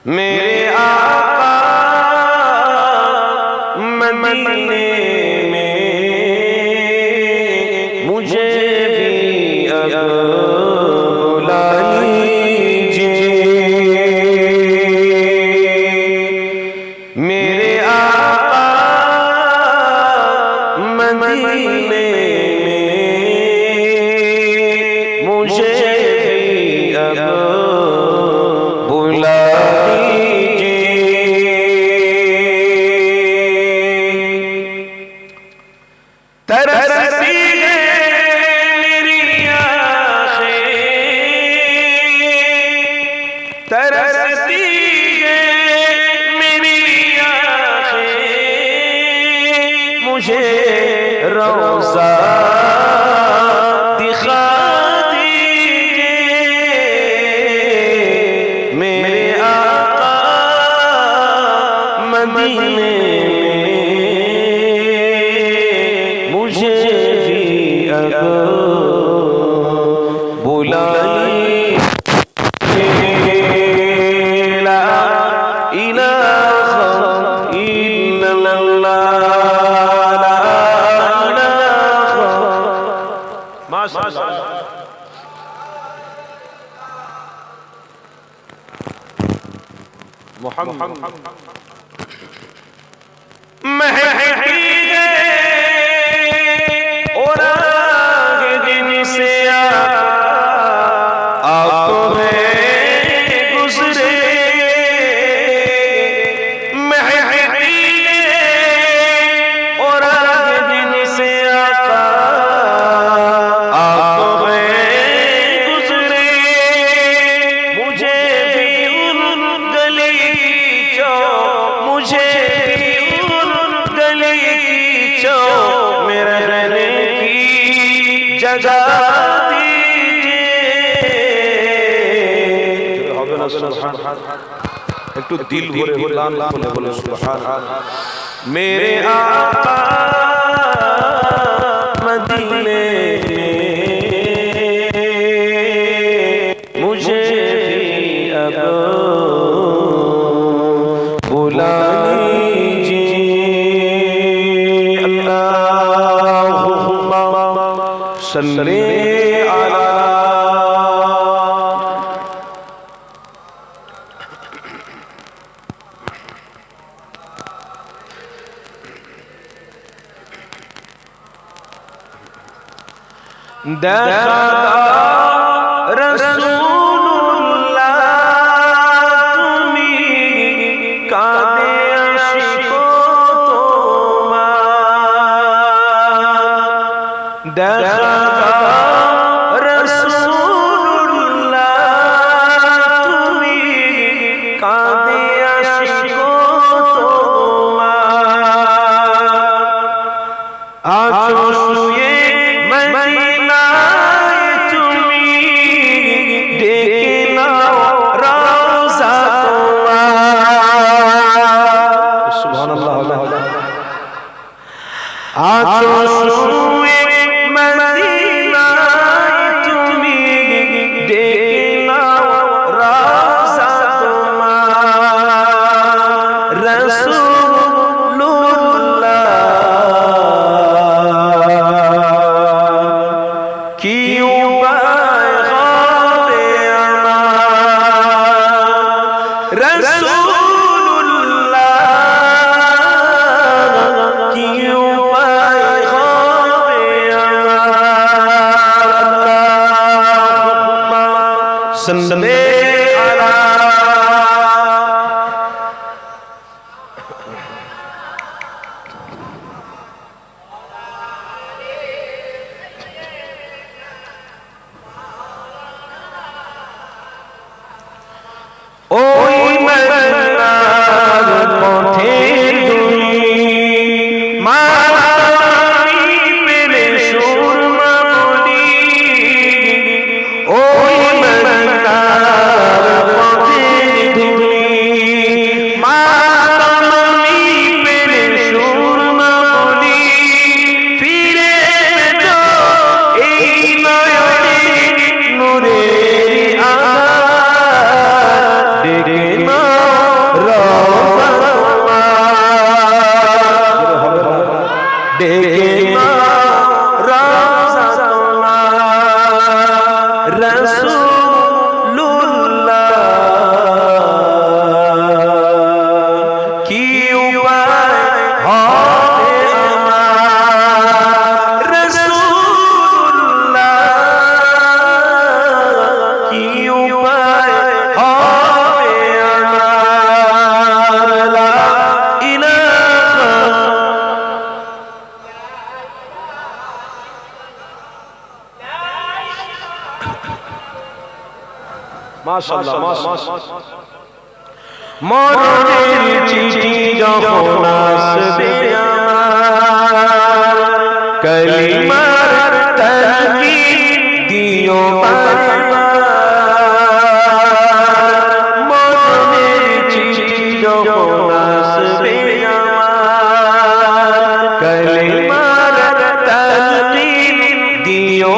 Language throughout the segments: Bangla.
मेरे आका मदीने में मुझे भी अब बुला लीजिए। मेरे आका मदीने में मुझे भी अब बुला तरसती है मेरी आँखें, तरसती है मेरी आँखें, मुझे रोज़ा दिखा दीजिए। मेरे आका मदीने और आगे जिनसे आप गुजरे और आगे जिनसे आप गुजरे, मुझे भी उन गली चो, मुझे भी उन गली चो मेरे रहने की जगह दीजिए। एक तो दिल भरे लाल लाल बोले सुभान। मेरे आका मदीने मुझे भी अब बुला लीजिए। अल्लाहुम्मा सल्ली अला देखा रसूलुल्लाह तुम्ही कादे आशिको तुम्हार। देखा रसूलुल्लाह तुम्ही कादे आशिको तुम्हार। आजो सुए मदीना तुमी देखना रोज़ा तुम्हार। रसूलुल्लाह की पैग़ामे अमान, रसूलुल्लाह की सल्ले अला ओई मन्नार पथेर दुनी मानी पेले सुरमा बनी। ओई मन्नार মাশাআল্লাহ মাশাআল্লাহ মরণের চিঠি যখন আসবে আমার কালিমার তাকিদ দিও মরণের চিঠি যখন আসবে আমার কালিমার তাকিদ দিও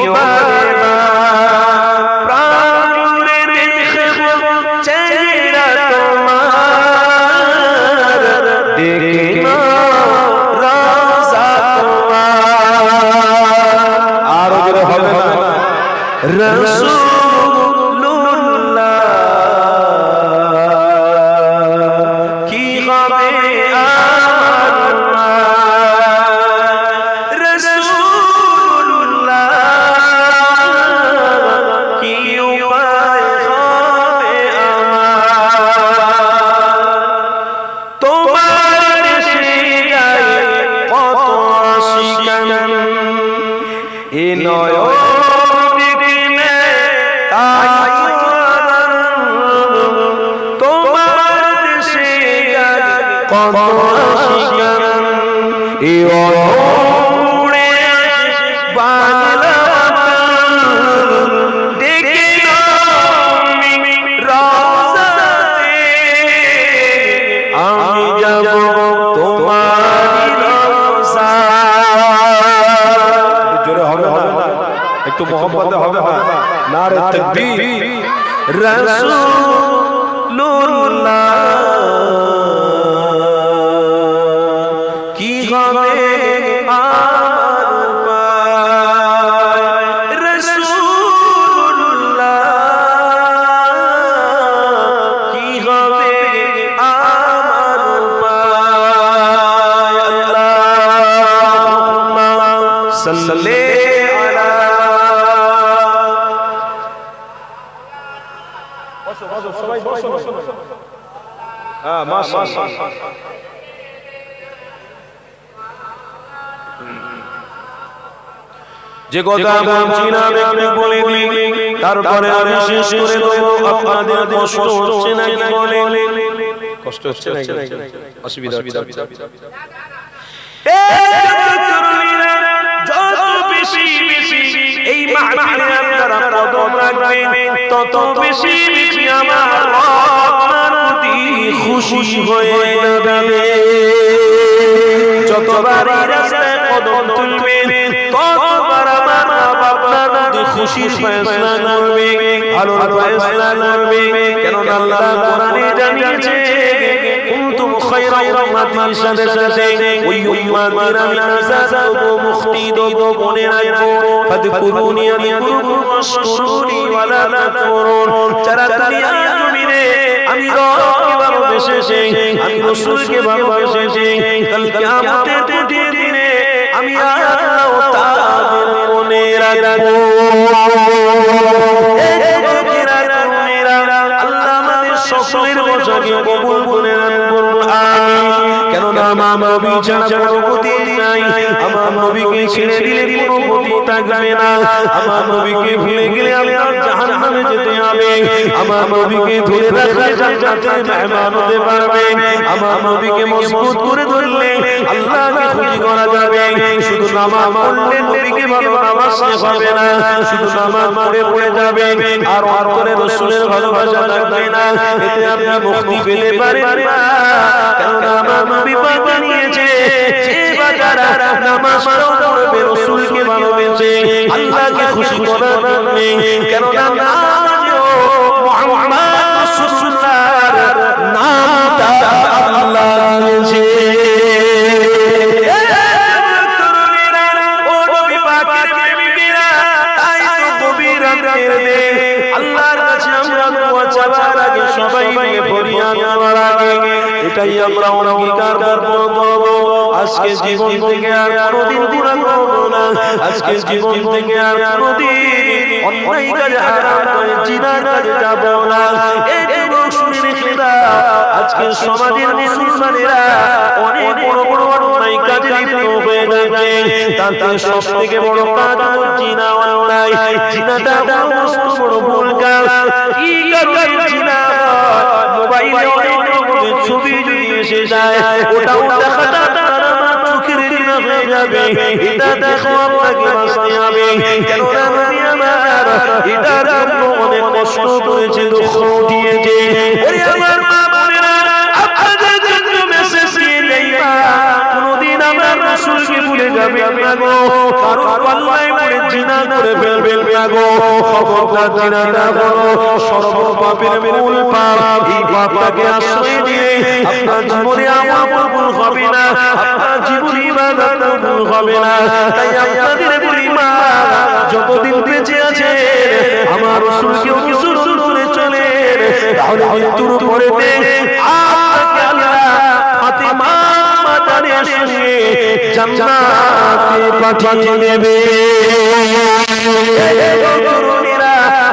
একটু মোহাম্মতে হবে নারে তাকবীর রাসূলুল্লাহ কি হবে আমার পায় রাসূলুল্লাহ কি হবে আমার পায় আল্লাহুম্মা সাল্লি যে কথা বলছিলাম একটু বলে দিই তারপরে আমি শেষ করে দেব আপনাদের কষ্ট হচ্ছে নাকি বলে কষ্ট হচ্ছে নাকি অসুবিধা হচ্ছে যত বেশি বেশি এই মাহফিলে আপনারা কদম রাখবেন তত বেশি বেশি আমার আপনার প্রতি খুশি হয়ে যাবে যতবার রাস্তায় কদম তুলবেন ততবার আমার আপনার প্রতি খুশির ফয়সালা করবে ভালোর ফয়সালা করবে কেন আল্লাহ কোরআনে জানিয়েছে কুনতুম খায়রা উম্মাতির সাথে সাথে ওই উম্মাতের আমি আযাদ দেব মুক্তি দেব মনে রাখবো ফাদকুরুনি আযকুরুকুম ওয়াশকুরুনি ওয়ালা তাকফুরুন যারা দুনিয়ার জমিনে আমি রবকে ভালোবেসেছি আমি রাসূলকে ভালোবেসেছি কাল কিয়ামতের দিনে আমি আল্লাহ তাদের মনে রাখবো আল্লাহ আমাদের সকলের বসাকে কবুল করে রাখুন আমিন কেননা আমার নবী ছাড়া কোনো গতি নাই আমার নবীকে ছেড়ে দিলে কোনো গতি থাকবে না আমার নবীকে ভুলে গেলে আপনার জাহান্নামে যেতে হবে আমার নবীকে ধরে রাখলে জান্নাতের মেহমান হতে পারবে আমার নবীকে মজবুত করে ধরলে আল্লাহকে খুশি করা যাবে শুধু নামাজ পড়লে নবীকে ভালো নামাজে হবে না শুধু নামাজ পড়ে যাবে আর অন্তরে রাসূলের ভালোবাসা থাকবে না এতে আপনি মুক্তি পেতে পারেন না কারণ আমার নবী পাক জানিয়েছে যে বাজারা নামাজ পড়বে রাসূলকে ভালোবেসে আল্লাহকে খুশি করার জন্য কেন নামাজও মুহাম্মদ রাসূলুল্লাহর নামটা আল্লাহ দিয়েছে আল্লাহর কাছে আমরা দোয়া চাওয়ার আগে সবাই মিলে ফরিয়াদ করার আগে এটাই আমরা অঙ্গীকার করব আজকে জীবন থেকে আর কোনোদিন গুনাহ করব না আজকে জীবন থেকে আর কোনোদিন অন্যায় কাজে হারাম কাজে জিনার কাজে যাব না এই যুবক শুনে রেখে দাও, আজকে সমাজের মুসলমানেরা অনেক বড় বড় অন্যায় কাজে লিপ্ত হয়ে যাচ্ছে। তাতে সবথেকে বড় কাজ হলো জিনা অন্যায়। জিনাটা মস্ত বড় ভুল কাজ। কি কারণে জিনা হয়? মোবাইলে অনেক রকমের ছবি যদি এসে যায়, ওটাও দেখাটা তারা চোখের জিনা হয়ে যাবে। এটা দেখো আপনাকে বাঁচতে হবে। কেননা নবী আমার এটার জন্য অনেক কষ্ট করেছে, দুঃখ উঠিয়েছে। ওরে আমার মা বোনেরা, আপনাদের জন্য মেসেজ দিয়ে যাই না, কোনদিন আমার রাসূলকে ভুলে যাবেন না গো। কারণ পাল্লায় পড়ে জিনা করে ফেলবেন না গো। খবরদার, জিনাটা হলো সর্ব পাপের মূল পাপ। এই পাপটাকে আশ্রয় দিয়ে আপনার জীবনে আমল কবুল হবে না, আপনার জীবনে ইবাদত কবুল হবে না। তাই আপনাদের বলি মা, যতদিন বেঁচে আছে আমার রাসূলকে অনুসরণ করে চলে, তাহলে মৃত্যুর পরে আপনাকে আল্লাহ ফাতিমা মাতারের সঙ্গে জান্নাতে পাঠিয়ে দেবে।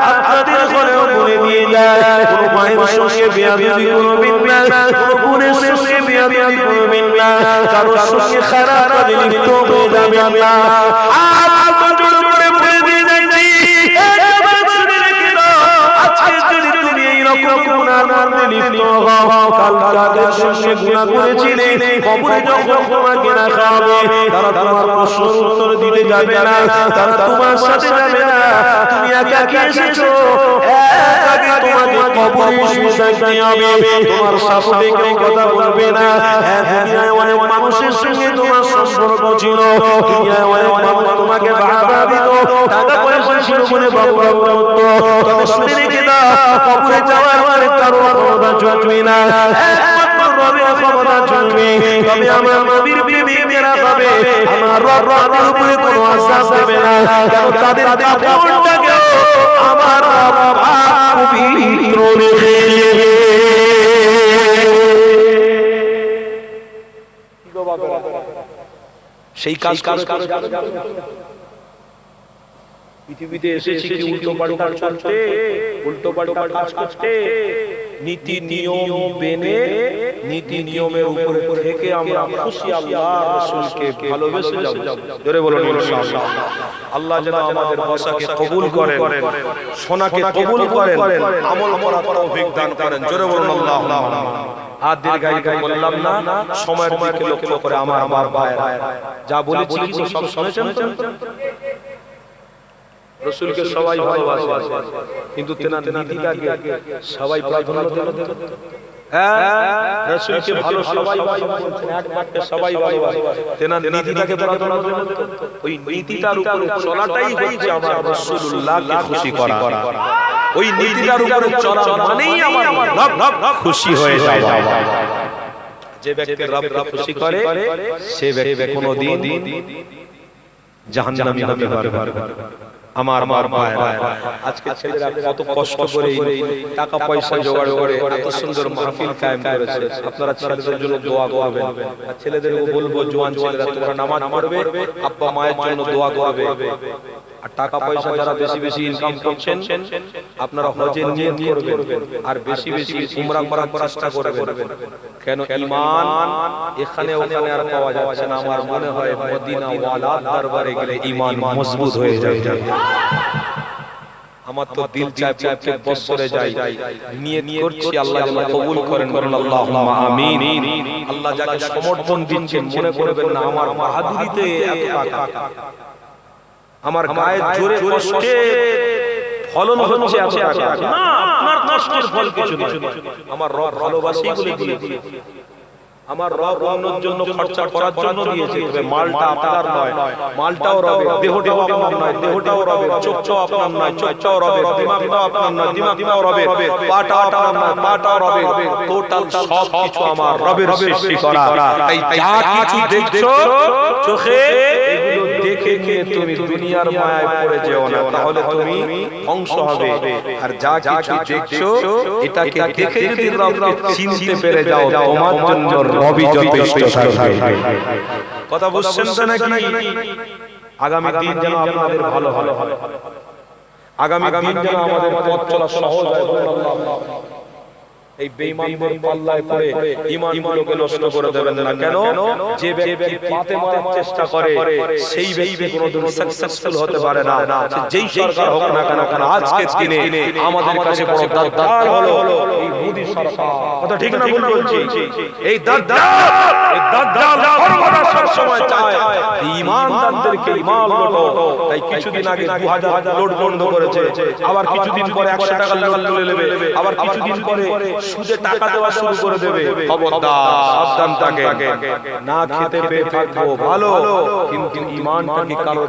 আপনাদের ঘরেও বলে দিয়ে যায়, কোন মায়ের সঙ্গে বেয়াদবি করবেন না, কোন বোনের সঙ্গে বেয়াদবি করবেন না, কারোর সঙ্গে খারাপ কাজে লিপ্ত হয়ে যাবেন না। কবরে যখন তোমাকে রাখা হবে, তারা তোমার প্রশ্নের উত্তর দিতে যাবে না, তারা তোমার সাথে যাবে না। তুমি একাকী এসেছো, একাকী তোমাকে কবরে শুয়ে থাকতে হবে। তোমার সাথে কেউ কথা বলবে না। দুনিয়ায় অনেক মানুষের সঙ্গে তোমার সম্পর্ক ছিল, দুনিয়ায় অনেক মানুষ তোমাকে বাহবা দিত, টাকা পয়সা ছিল বলে বাবা করতো। তবে শুনে রেখে দাও, কবরে যাওয়ার পরে কারো ক্ষমতা চলবে না, একমাত্র রবের ক্ষমতা চলবে। তবে আমার নবীর বিবিরা হবে, আমার রব তাদের উপরে কোনো আযাব দেবে না, কারণ তাদের কাপড়টাকে আমার রব পবিত্র রেখে দেবে। সেই কাজ পৃথিবীতে এসেছি কি উল্টো পাল্টা চলতে, উল্টো পাল্টা কাজ করতে। নীতি নিয়ম মেনে, নীতি নিয়মের উপর থেকে আমরা খুশি আল্লাহ রাসূলকে ভালোবেসে যাব। জোরে বলুন ইনশাআল্লাহ। আল্লাহ যেন আমাদের ভাষাকে কবুল করেন, শোনাকে কবুল করেন, আমল করার তৌফিক দান করেন। জোরে বলুন আল্লাহুম্মা। আর দীর্ঘায়িত বললাম না, সময়ের দিকে লক্ষ্য করে আমার ভাইরা যা বলেছি কি সব শুনেছেন তো? রাসূলকে সবাই ভালোবাসে, কিন্তু তেনার নীতিটাকে সবাই প্রাধান্য দেন। রাসূলকে ভালো সবাই বলছেন, এক বাক্যে সবাই ভালোবাসে, তেনার নীতিটাকে প্রাধান্য দেন। ওই নীতিটার উপরে চলাটাই হচ্ছে আমার রাসূলুল্লাহকে খুশি করা। ওই নীতিটার উপরে চলা মানেই আমার রব খুশি হয়ে যাওয়া। যে ব্যক্তি রবকে খুশি করে সে ব্যক্তি কোনোদিন জাহান্নামী হতে পারবে না। আমার ভাইরা, আজকে ছেলেরা কত কষ্ট করে টাকা পয়সা জোগাড় করে এত সুন্দর মাহফিল কায়েম করেছে। আপনারা ছেলেদের জন্য দোয়া করবেন। আর ছেলেদেরকে বলবো, জওয়ান ছেলেরা তোমরা নামাজ পড়বে, আব্বা মায়ের জন্য দোয়া করবে। আর টাকা পয়সা যারা বেশি বেশি ইনকাম করছেন, আপনারা হজের নিয়ত করবেন আর বেশি বেশি উমরা করার চেষ্টা করবেন। কেন ঈমান এখানে ওখানে আর পাওয়া যাচ্ছে না। আমার মনে হয় মদিনা ওয়ালার দরবারে গেলে ঈমান মজবুত হয়ে যায়। আমার তো দিল চায় প্রত্যেক বছরে যাই, নিয়ত করছি আল্লাহ যেন কবুল করেন। বলুন আল্লাহুম্মা আমিন। আল্লাহ যাকে সমর্থন দিচ্ছেন মনে করবেন না আমার বাহাদুরিতে এত টাকা, আমার গায়ের জোরে কষ্টে ফলন হচ্ছে এত টাকা না, আপনার কষ্টের ফল কিছু না। আমার রব ভালোবাসি বলে দিয়েছে, আমার রব অন্যের জন্য খরচা করার জন্য দিয়েছে। তবে মালটা আপনার নয়, মালটাও রবের, দেহটাও আপনার নয়, দেহটাও রবের, চোখটাও আপনার নয়, চোখটাও রবের, দিমাগটাও আপনার নয়, দিমাগটাও রবের, পাটাও আপনার নয়, পাটাও রবের। টোটাল সব কিছু আমার রবের সৃষ্টি করা। তাই যা কিছু দেখছো চোখে, এগুলো দেখে নিয়ে তুমি দুনিয়ার মায়ায় পড়ে যেও না, তাহলে তুমি ধ্বংস হবে। আর যা কিছু দেখছো এটাকে দেখে যদি রবকে চিনতে পেরে যাও, তোমার জন্য রবি যথেষ্ট থাকবে। কথা বুঝছেন তো নাকি? আগামী দিন যেন আপনাদের ভালো ভালো হয়, আগামী দিন যেন আমাদের পথ চলা সহজ হয়। এই বেঈমানদের পাল্লায় পড়ে ঈমানগুলোকে নষ্ট করে দেবেন না। কেন? যে ব্যক্তি পাতে মারার চেষ্টা করে সেই ব্যক্তি কোনোদিন সাকসেসফুল হতে পারে না। যেই সরকার হোক না কেন, কারণ আজকের দিনে আমাদের কাছে বড় দাজ্জাল হলো এই মোদি সরকার। কথা ঠিক না ভুল বলছি? এই দাজ্জাল সর্বদা সব সময় চায় ঈমানদারদেরকে ঈমান লুটো। তাই কিছুদিন আগে 2000 নোট বন্ধ করেছে, আবার কিছুদিন পরে 100 টাকা নোট তুলে নেবে, আবার কিছুদিন পরে সুদে টাকা দেওয়া শুরু করে দেবে। খবরদার, সাবধান থাকে। না খেতে পেয়ে থাকবো ভালো, কিন্তু ঈমানটাকে কারো